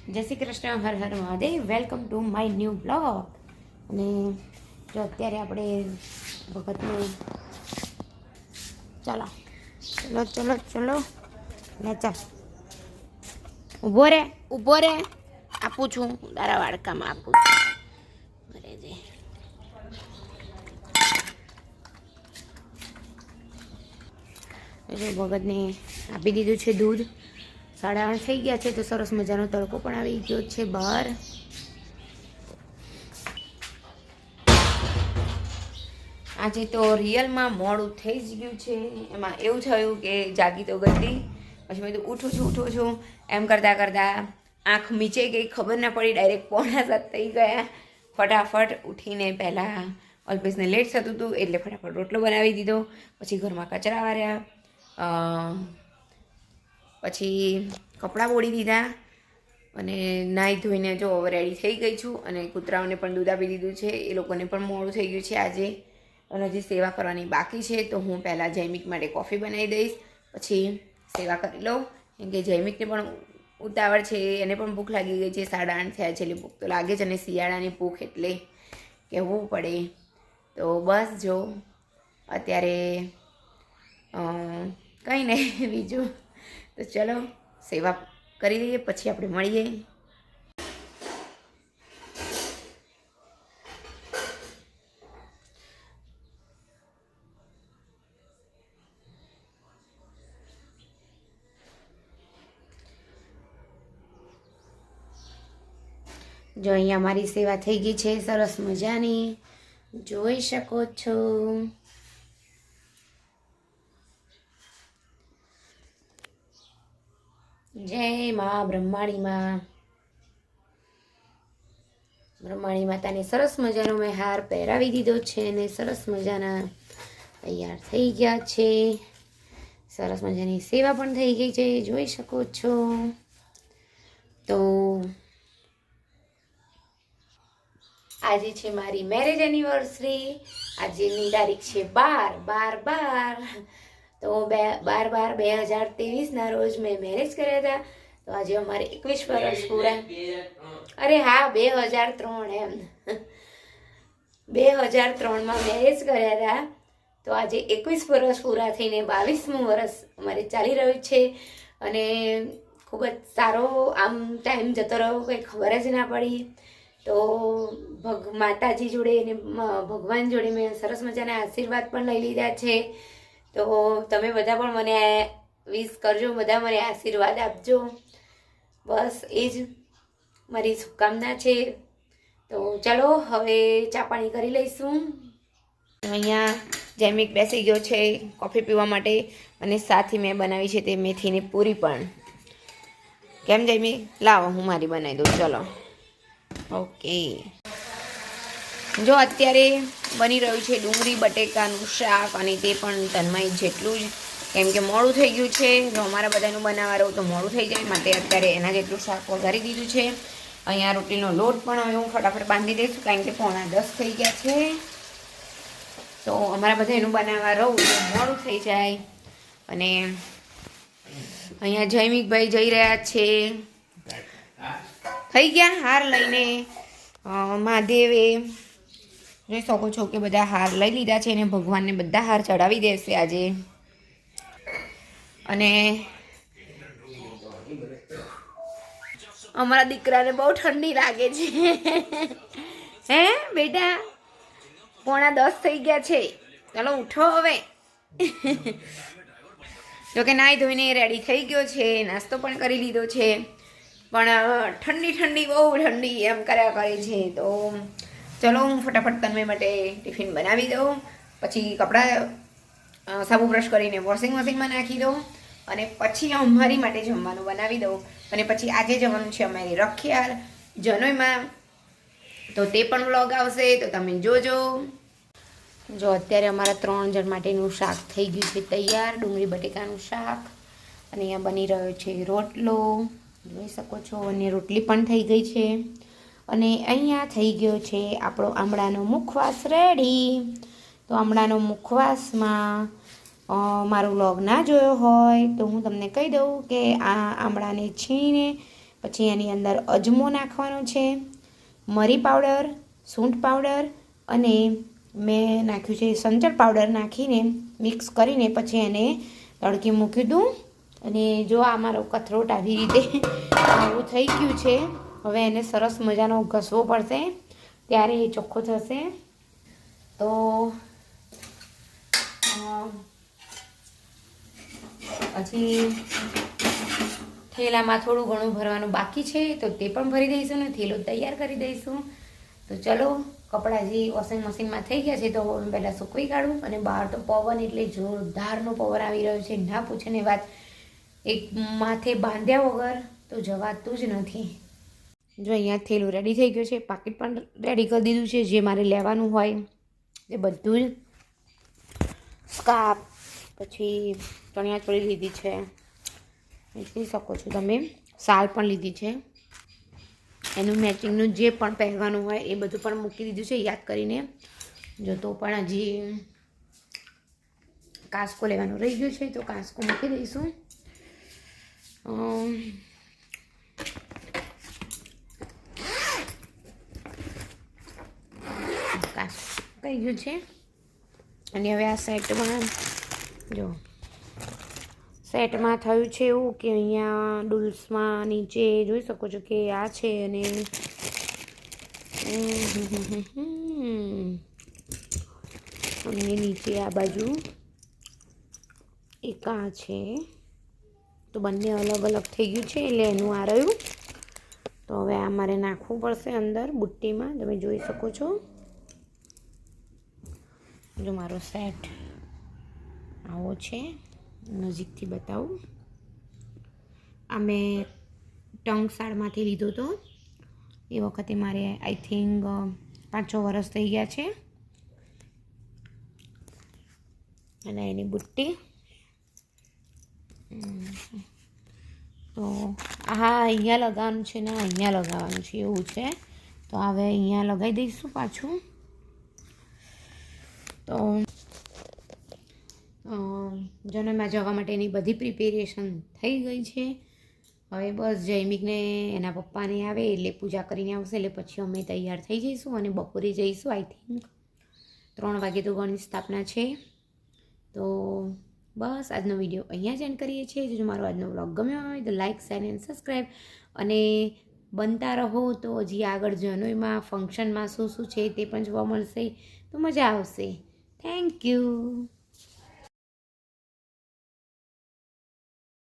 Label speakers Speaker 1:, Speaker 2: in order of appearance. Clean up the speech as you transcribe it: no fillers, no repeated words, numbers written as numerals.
Speaker 1: જય Shri Krishna, Har Har Mahadev. Welcome to my new blog. અને જો અત્યારે આપણે ભગતને ચાલો ચલો ચલો ચલો ને ચાલ ઊભો રે આપું છું તારા વાડકામાં આપું છું. બરે જે ભગતને આપી દીધું છે દૂધ. 8:30 થઈ ગયા છે તો સરસ મજાનો તડકો પણ આવી ગયો છે બહાર. આજે તો રિયલમાં મોડું થઈ જ ગયું છે. એમાં એવું થયું કે જાગી તો ગઈ, પછી મેં તો ઉઠું છું એમ કરતાં આંખ મીચે ગઈ, ખબર ના પડી, ડાયરેક્ટ 6:45 થઈ ગયા. ફટાફટ ઉઠીને પહેલાં અલ્પેશને લેટ થતું હતું એટલે ફટાફટ રોટલો બનાવી દીધો. પછી ઘરમાં કચરા વાર્યા, પછી કપડાં બોળી દીધા અને નાહી ધોઈને જો હવે રેડી થઈ ગઈ છું. અને કૂતરાઓને પણ દૂધ આપી દીધું છે. એ લોકોને પણ મોડું થઈ ગયું છે આજે અને હજી સેવા કરવાની બાકી છે. તો હું પહેલાં જૈમિક માટે કોફી બનાવી દઈશ, પછી સેવા કરી લઉં. કેમ કે જૈમિકને પણ ઉતાવળ છે, એને પણ ભૂખ લાગી ગઈ છે. 8:30 થયા છે એટલે ભૂખ તો લાગે જ. અને શિયાળાની ભૂખ એટલે કહેવું પડે. તો બસ જો અત્યારે કંઈ નહીં બીજું. તો ચલો સેવા કરી લઈએ, પછી આપણે મળીએ. જો અહીંયા મારી સેવા થઈ ગઈ છે સરસ મજાની, જોઈ શકો છો. જય મા બ્રહ્માણી માતાને સરસ મજાનો મેં હાર પહેરાવી દીધો છે અને સરસ મજાના તૈયાર થઈ ગયા છે. સરસ મજાની સેવા પણ થઈ ગઈ છે, જોઈ શકો છો. તો આજે છે મારી મેરેજ એનિવર્સરી. આજની તારીખ છે 12/12/12. તો 12/12/2023 રોજ મેં મેરેજ કર્યા હતા. તો આજે અમારે 21 વર્ષ પૂરા. અરે હા, 2003 એમ 2003માં મેરેજ કર્યા હતા. તો આજે 21 વર્ષ પૂરા થઈને 22મું વર્ષ અમારે ચાલી રહ્યું છે. અને ખૂબ જ સારો આમ ટાઈમ જતો રહ્યો, કંઈ ખબર જ ના પડી. તો માતાજી જોડે અને ભગવાન જોડે મેં સરસ મજાના આશીર્વાદ પણ લઈ લીધા છે. તો તમે બધા પણ મને વિશ કરજો, બધા મને આશીર્વાદ આપજો. બસ એ જ મારી શુભકામના છે. તો ચલો હવે ચા પાણી કરી લઈશું. અહીંયા જૈમિક બેસી ગયો છે કોફી પીવા માટે, અને સાથે મેં બનાવી છે તે મેથીની પૂરી પણ. કેમ જૈમિક? લાવો હું મારી બનાવી દઉં. ચલો ઓકે. જો અત્યારે બની રહ્યું છે ડુંગળી બટેકાનું શાક, અને તે પણ તન્મય જેટલું જ, કેમ કે મોડું થઈ ગયું છે. જો અમારા બધાનું બનાવવા રહું તો મોડું થઈ જાય, માટે અત્યારે એના જેટલું શાક વઘારી દીધું છે. અહીંયા રોટલીનો લોટ પણ હવે હું ફટાફટ બાંધી દઈશું, કારણ કે 9:45 થઈ ગયા છે. તો અમારા બધા એનું બનાવવા રહું તો મોડું થઈ જાય. અને અહીંયા જૈમિકભાઈ જઈ રહ્યા છે, થઈ ગયા હાર લઈને. મહાદેવે જોઈ શકો છો કે બધા હાર લઈ લીધા છે, અને ભગવાનને બધા હાર ચડાવી દેશે આજે. અને અમારા દીકરાને બહુ ઠંડી લાગે છે. હે બેટા, 9:45 થઈ ગયા છે. ચાલો ઉઠો હવે. જોકે નાહી ધોઈને રેડી થઈ ગયો છે, નાસ્તો પણ કરી લીધો છે, પણ ઠંડી બહુ ઠંડી એમ કર્યા કરે છે. તો ચલો હું ફટાફટ તન્મય માટે ટિફિન બનાવી દઉં, પછી કપડાં સાબુ બ્રશ કરીને વોશિંગ મશીનમાં નાખી દઉં, અને પછી અમારી માટે જમવાનું બનાવી દઉં. અને પછી આજે જવાનું છે અમારી રખિયાલ જનોઈમાં, તો તે પણ વ્લોગ આવશે, તો તમે જોજો. જો અત્યારે અમારા 3 જણ માટેનું શાક થઈ ગયું છે તૈયાર, ડુંગળી બટેકાનું શાક. અને અહીંયા બની રહ્યો છે રોટલો, જોઈ શકો છો. અને રોટલી પણ થઈ ગઈ છે. અને અહીંયા થઈ ગયો છે આપણો આમળાનો મુખવાસ રેડી. તો આમળાનો મુખવાસમાં મારો વ્લોગ ના જોયો હોય તો હું તમને કહી દઉં કે આ આમળાને છીણીને પછી એની અંદર અજમો નાખવાનો છે, મરી પાવડર, સૂંઠ પાવડર અને મેં નાખ્યું છે સંચળ પાવડર નાખીને મિક્સ કરીને પછી એને તડકે મૂક્યું હતું. અને જો આ મારો કથરોટ આવી રીતે આવું થઈ ગયું છે. હવે એને સરસ મજાનો ઘસવો પડશે ત્યારે એ ચોખ્ખો થશે. તો પછી થેલામાં થોડું ઘણું ભરવાનું બાકી છે તો તે પણ ભરી દઈશું ને થેલો તૈયાર કરી દઈશું. તો ચલો કપડાં જે વોશિંગ મશીનમાં થઈ ગયા છે તો હું પહેલાં સૂકવી કાઢું. અને બહાર તો પવન એટલે જોરદારનો પવન આવી રહ્યો છે, ના પૂછે વાત. એક માથે બાંધ્યા વગર તો જવાતું જ નથી. જો અહીંયા થેલું રેડી થઈ ગયું છે, પાકીટ પણ રેડી કરી દીધું છે. જે મારે લેવાનું હોય એ બધું જ સ્કાર્ફ, પછી ચણિયાચોળી લીધી છે, જોઈ શકો છો તમે, શાલ પણ લીધી છે. એનું મેચિંગનું જે પણ પહેરવાનું હોય એ બધું પણ મૂકી દીધું છે યાદ કરીને. જો તો પણ હજી કાસ્કો લેવાનું રહી ગયું છે તો કાસ્કો મૂકી દઈશું. કહી ગયું છે. અને હવે આ સેટમાં જો સેટમાં થયું છે એવું કે અહીંયા ડુલ્સમાં નીચે જોઈ શકો છો કે આ છે અને નીચે આ બાજુ એક આ છે. તો બંને અલગ અલગ થઈ ગયું છે એટલે એનું આ રહ્યું. તો હવે આ મારે નાખવું પડશે અંદર બુટ્ટીમાં. તમે જોઈ શકો છો. જો મારો સેટ આવો છે, નજીકથી બતાવું. આ મેં ટંકશાળમાંથી લીધો હતો. એ વખતે મારે આઈ થિંક 5-6 વર્ષ થઈ ગયા છે. અને એની બુટ્ટી તો હા અહીંયા લગાવવાનું છે ને અહીંયા લગાવવાનું છે એવું છે. તો હવે અહીંયા લગાવી દઈશું પાછું. તો જન્મમાં જવા માટેની બધી પ્રિપેરેશન થઈ ગઈ છે. હવે બસ જયમિકને એના પપ્પાને આવે એટલે પૂજા કરીને આવશે એટલે પછી અમે તૈયાર થઈ જઈશું અને બપોરે જઈશું. આઈ થિંક 3 વાગે તો ગણેશ સ્થાપના છે. તો બસ આજનો વિડીયો અહીંયા જ એન્ડ કરીએ છીએ. જો મારો આજનો વ્લોગ ગમ્યો હોય તો લાઇક, શેર એન્ડ સબસ્ક્રાઈબ અને બનતા રહો. તો હજી આગળ જનોઈમાં ફંક્શનમાં શું શું છે તે પણ જોવા મળશે તો મજા આવશે. Thank you.